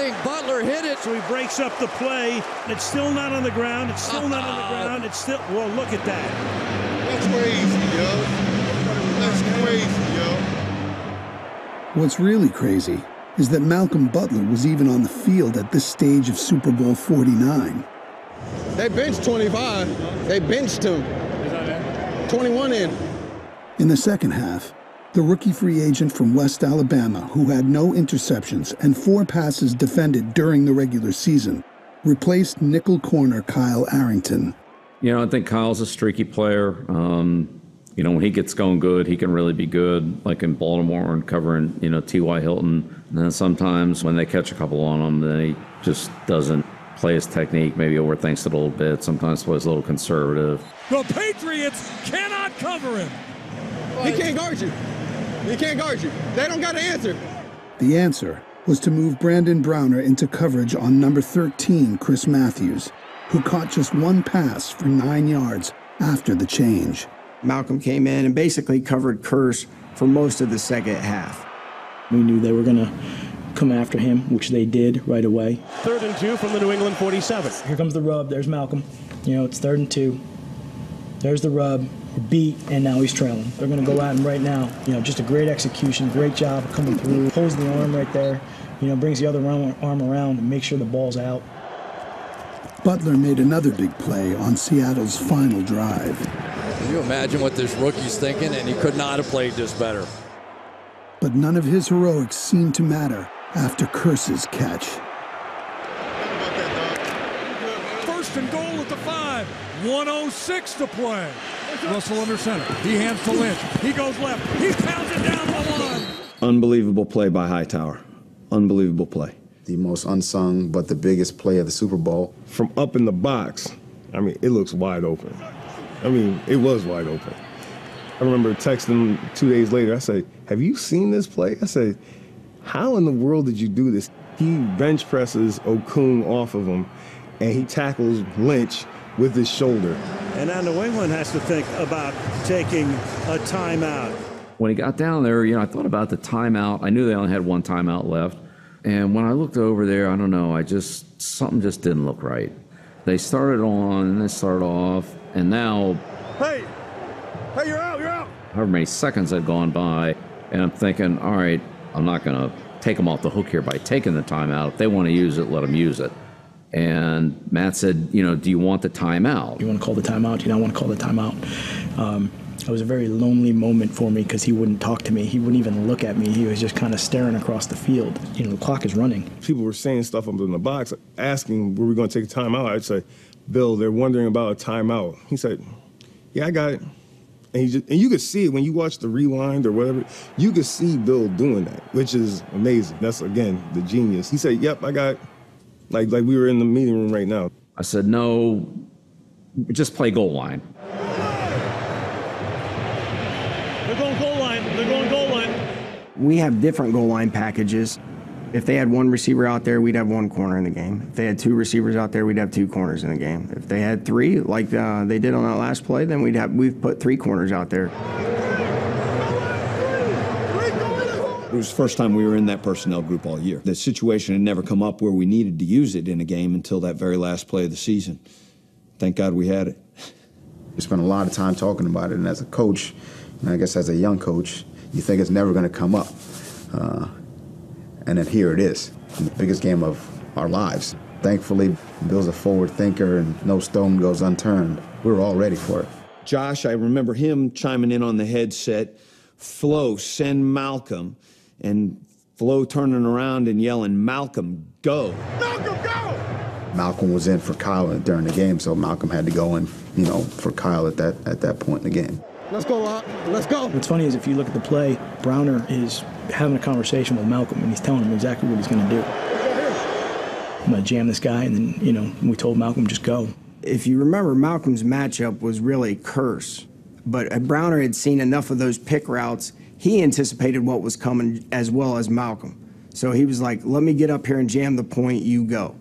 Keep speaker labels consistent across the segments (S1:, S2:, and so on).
S1: thing. Butler hit it.
S2: So he breaks up the play. It's still not on the ground. It's still not on the ground. It's still, well, look at that.
S3: That's crazy, yo. That's crazy, yo.
S4: What's really crazy is that Malcolm Butler was even on the field at this stage of Super Bowl 49.
S3: They benched 25. They benched him. 21 in.
S4: In the second half, the rookie free agent from West Alabama, who had no interceptions and 4 passes defended during the regular season, replaced nickel corner Kyle Arrington.
S5: You know, I think Kyle's a streaky player. You know, when he gets going good, he can really be good, like in Baltimore and covering, you know, T.Y. Hilton. And then sometimes when they catch a couple on him, then he just doesn't play his technique, maybe overthinks it a little bit, sometimes plays a little conservative.
S6: The Patriots cannot cover him.
S3: He can't guard you. He can't guard you. They don't got an answer.
S4: The answer was to move Brandon Browner into coverage on number 13, Chris Matthews, who caught just 1 pass for 9 yards after the change.
S7: Malcolm came in and basically covered Kearse for most of the second half.
S8: We knew they were going to come after him, which they did right away.
S2: 3rd and 2 from the New England 47.
S8: Here comes the rub. There's Malcolm. You know, it's 3rd and 2. There's the rub. Beat, and now he's trailing. They're going to go at him right now. You know, just a great execution, great job of coming through. Pulls the arm right there. You know, brings the other arm around and makes sure the ball's out.
S4: Butler made another big play on Seattle's final drive.
S1: Can you imagine what this rookie's thinking? And he could not have played this better.
S4: But none of his heroics seemed to matter after Kearse's catch.
S6: 1st and goal at the 5. 1:06 to play. Russell under center. He hands to Lynch. He goes left. He pounds it down the line.
S9: Unbelievable play by Hightower. Unbelievable play.
S10: The most unsung, but the biggest play of the Super Bowl.
S11: From up in the box, I mean, it looks wide open. I mean, it was wide open. I remember texting 2 days later. I said, have you seen this play? I said, how in the world did you do this? He bench presses Okung off of him, and he tackles Lynch with his shoulder.
S2: And now New England has to think about taking a timeout.
S5: When he got down there, you know, I thought about the timeout. I knew they only had 1 timeout left. And when I looked over there, I don't know, something just didn't look right. They started on, and they started off, and now...
S6: Hey, you're out.
S5: However many seconds had gone by, and I'm thinking, all right, I'm not going to take them off the hook here by taking the timeout. If they want to use it, let them use it. And Matt said, you know, do you want the timeout?
S8: You want to call the timeout? You don't want to call the timeout. It was a very lonely moment for me because he wouldn't talk to me. He wouldn't even look at me. He was just kind of staring across the field. You know, the clock is running.
S11: People were saying stuff up in the box, asking, were we going to take a timeout? I'd say, Bill, they're wondering about a timeout. He said, yeah, I got it. And you could see it when you watch the rewind or whatever. You could see Bill doing that, which is amazing. That's, again, the genius. He said, yep, I got it. Like we were in the meeting room right now.
S5: I said, no, just play goal line.
S2: They're going goal line. They're going goal line.
S7: We have different goal line packages. If they had 1 receiver out there, we'd have 1 corner in the game. If they had 2 receivers out there, we'd have 2 corners in the game. If they had 3, like they did on that last play, then we've put 3 corners out there.
S9: It was the first time we were in that personnel group all year. The situation had never come up where we needed to use it in a game until that very last play of the season. Thank God we had it.
S10: We spent a lot of time talking about it, and as a coach, and I guess as a young coach, you think it's never going to come up. And then here it is, the biggest game of our lives. Thankfully, Bill's a forward thinker, and no stone goes unturned. We were all ready for it.
S9: Josh, I remember him chiming in on the headset, Flo, send Malcolm, and Flo turning around and yelling, Malcolm, go.
S3: Malcolm, go!
S10: Malcolm was in for Kyle during the game, so Malcolm had to go in, you know, for Kyle at that point in the game.
S3: Let's go, Locke. Let's go.
S8: What's funny is if you look at the play, Browner is having a conversation with Malcolm, and he's telling him exactly what he's going to do. I'm going to jam this guy, and then, you know, we told Malcolm, just go.
S7: If you remember, Malcolm's matchup was really Kearse, but Browner had seen enough of those pick routes. He anticipated what was coming as well as Malcolm. So he was like, let me get up here and jam the point, you go.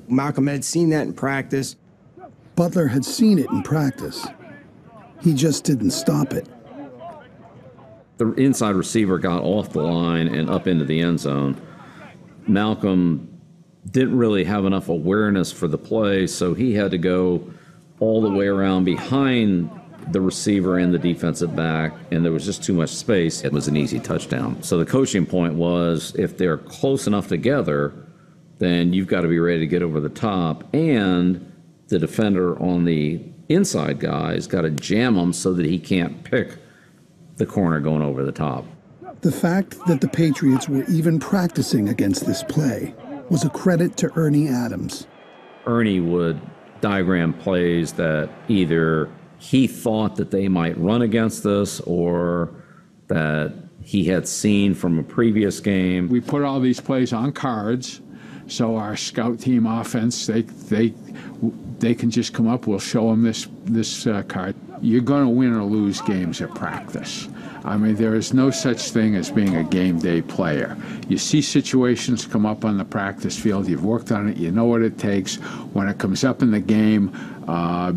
S7: Malcolm had seen that in practice.
S4: Butler had seen it in practice. He just didn't stop it.
S5: The inside receiver got off the line and up into the end zone. Malcolm didn't really have enough awareness for the play, so he had to go all the way around behind the receiver and the defensive back, and there was just too much space. It was an easy touchdown. So the coaching point was, if they're close enough together, then you've got to be ready to get over the top, and the defender on the inside guy's got to jam him so that he can't pick the corner going over the top.
S4: The fact that the Patriots were even practicing against this play was a credit to Ernie Adams.
S5: Ernie would diagram plays that either he thought that they might run against us or that he had seen from a previous game.
S12: We put all these plays on cards, so our scout team offense, they can just come up, we'll show them this card. You're going to win or lose games at practice. I mean, there is no such thing as being a game day player. You see situations come up on the practice field, you've worked on it, you know what it takes. When it comes up in the game,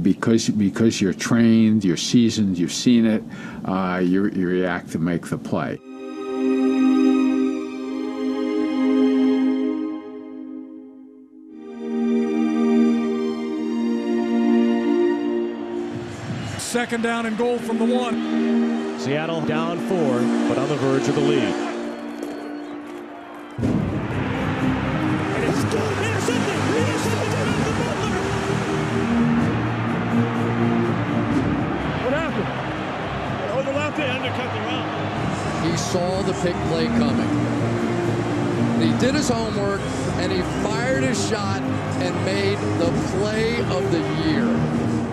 S12: because you're trained, you're seasoned, you've seen it, you react to make the play.
S6: Second down and goal from the 1.
S13: Seattle down 4, but on the verge of the lead.
S2: What happened? Overlapped it, undercut the route.
S1: He saw the pick play coming. He did his homework, and he fired his shot and made the play of the year.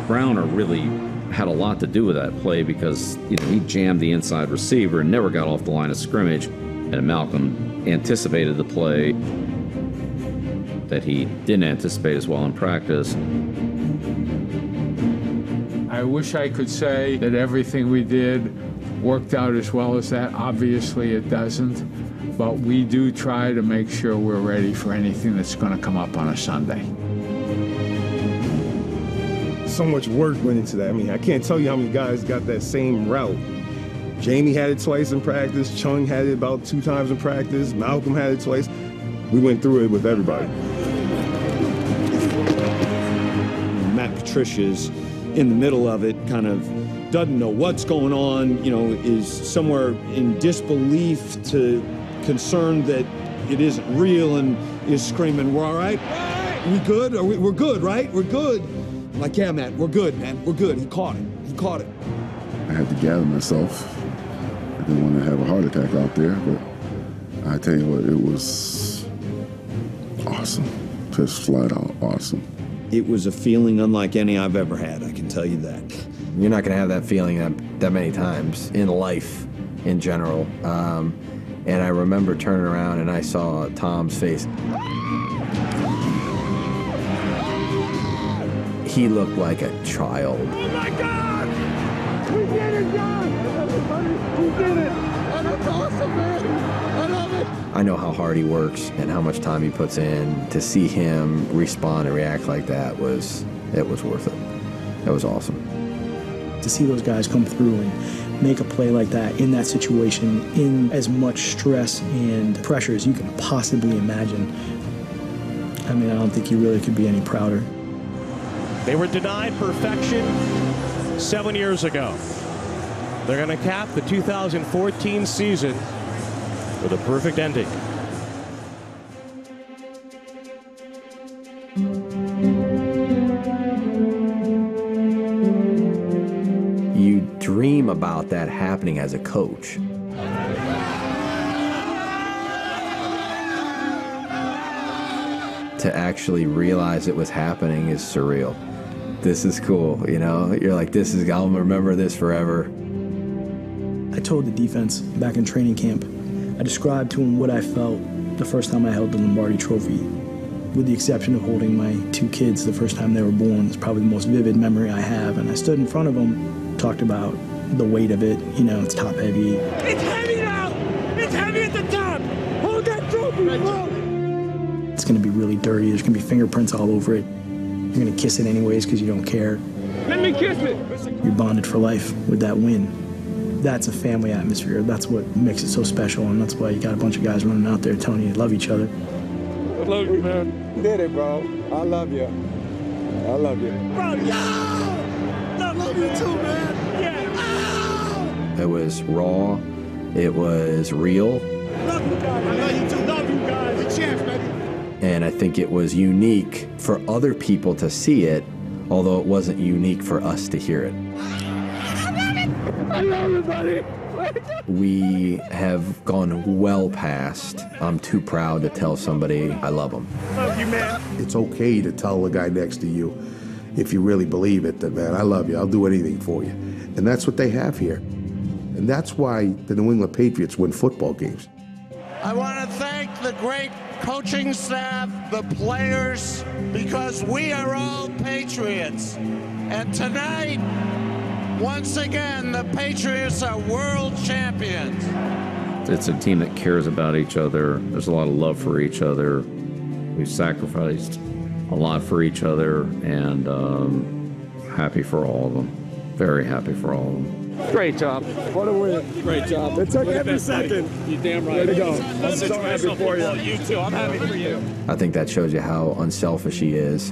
S5: Browner really had a lot to do with that play because he jammed the inside receiver and never got off the line of scrimmage. And Malcolm anticipated the play that he didn't anticipate as well in practice.
S12: I wish I could say that everything we did worked out as well as that. Obviously it doesn't, but we do try to make sure we're ready for anything that's going to come up on a Sunday.
S11: So much work went into that. I mean, I can't tell you how many guys got that same route. Jamie had it twice in practice. Chung had it about 2 times in practice. Malcolm had it twice. We went through it with everybody.
S9: Matt Patricia's in the middle of it, kind of doesn't know what's going on, is somewhere in disbelief to concerned that it isn't real and is screaming, "We're all right? We good? We're good, right? We're good." I'm like, "Yeah, Matt, we're good, man. We're good." He caught it. He caught it.
S14: I had to gather myself. I didn't want to have a heart attack out there, but I tell you what, it was awesome. Just flat out awesome.
S9: It was a feeling unlike any I've ever had, I can tell you that.
S15: You're not going to have that feeling that many times in life in general. And I remember turning around and I saw Tom's face. He looked like a child.
S2: Oh my God! We did it, John! We did it! Oh, that's awesome, man! I love it!
S15: I know how hard he works and how much time he puts in. To see him respond and react like that was worth it. It was awesome.
S8: To see those guys come through and make a play like that in that situation, in as much stress and pressure as you can possibly imagine, I mean, I don't think you really could be any prouder.
S13: They were denied perfection 7 years ago. They're going to cap the 2014 season with a perfect ending.
S15: You dream about that happening as a coach. To actually realize it was happening is surreal. This is cool, You're like, I'll remember this forever.
S8: I told the defense back in training camp, I described to them what I felt the first time I held the Lombardi Trophy. With the exception of holding my 2 kids the first time they were born, it's probably the most vivid memory I have. And I stood in front of them, talked about the weight of it, it's top heavy.
S2: It's heavy now! It's heavy at the top! Hold that trophy!
S8: It's gonna be really dirty, there's gonna be fingerprints all over it. You're gonna kiss it anyways because you don't care.
S2: Let me kiss it!
S8: You're bonded for life with that win. That's a family atmosphere. That's what makes it so special, and that's why you got a bunch of guys running out there telling you they love each other.
S2: I love you, man. You did it, bro. I love you. I love you.
S6: Bro, yo! I love you too, man. Yeah.
S15: It was raw. It was real.
S6: Love you guys. I love you too. Love you guys. The champs, baby.
S15: And I think it was unique for other people to see it, although it wasn't unique for us to hear it.
S2: I love you, buddy.
S15: We have gone well past, I'm too proud to tell somebody I love them.
S6: Love you, man.
S16: It's okay to tell the guy next to you, if you really believe it, that, man, I love you, I'll do anything for you. And that's what they have here. And that's why the New England Patriots win football games.
S17: I want to thank the great coaching staff, the players, because we are all Patriots. And tonight, once again, the Patriots are world champions.
S5: It's a team that cares about each other. There's a lot of love for each other. We've sacrificed a lot for each other, and happy for all of them. Very happy for all of them.
S2: Great job. What a win.
S6: Great job.
S2: It took every second.
S6: You damn right.
S2: Way to go. I'm so happy for you.
S6: You too. I'm happy for you.
S15: I think that shows you how unselfish he is.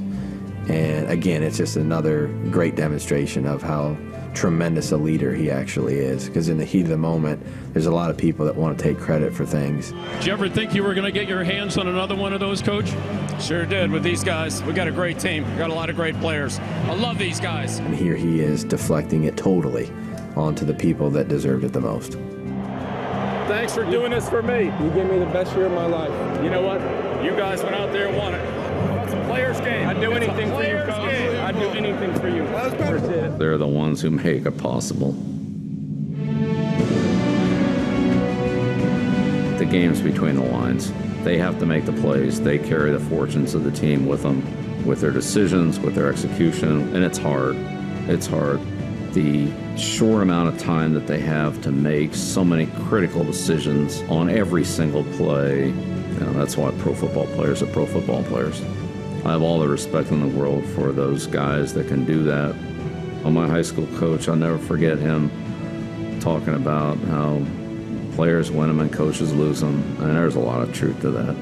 S15: And again, it's just another great demonstration of how tremendous a leader he actually is. Because in the heat of the moment, there's a lot of people that want to take credit for things.
S18: Did you ever think you were going to get your hands on another one of those, Coach?
S19: Sure did with these guys. We got a great team. We got a lot of great players. I love these guys.
S15: And here he is deflecting it totally onto the people that deserved it the most.
S19: Thanks for doing this for me.
S2: You gave me the best year of my life.
S19: You know what? You guys went out there and won it. It's a player's game. I'd do anything for you, Coach. I'd do anything for you.
S5: They're the ones who make it possible. The game's between the lines. They have to make the plays. They carry the fortunes of the team with them, with their decisions, with their execution, and it's hard. It's hard. The short amount of time that they have to make so many critical decisions on every single play, that's why pro football players are pro football players. I have all the respect in the world for those guys that can do that. On my high school coach, I'll never forget him talking about how players win them and coaches lose them, and there's a lot of truth to that.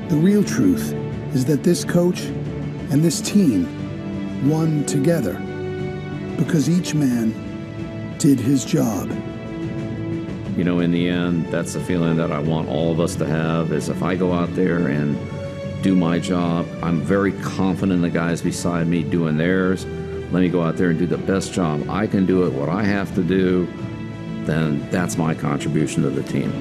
S4: The real truth is that this coach and this team won together because each man did his job.
S5: You know, in the end, that's the feeling that I want all of us to have, is if I go out there and do my job, I'm very confident in the guys beside me doing theirs. Let me go out there and do the best job I can do it, what I have to do, then that's my contribution to the team.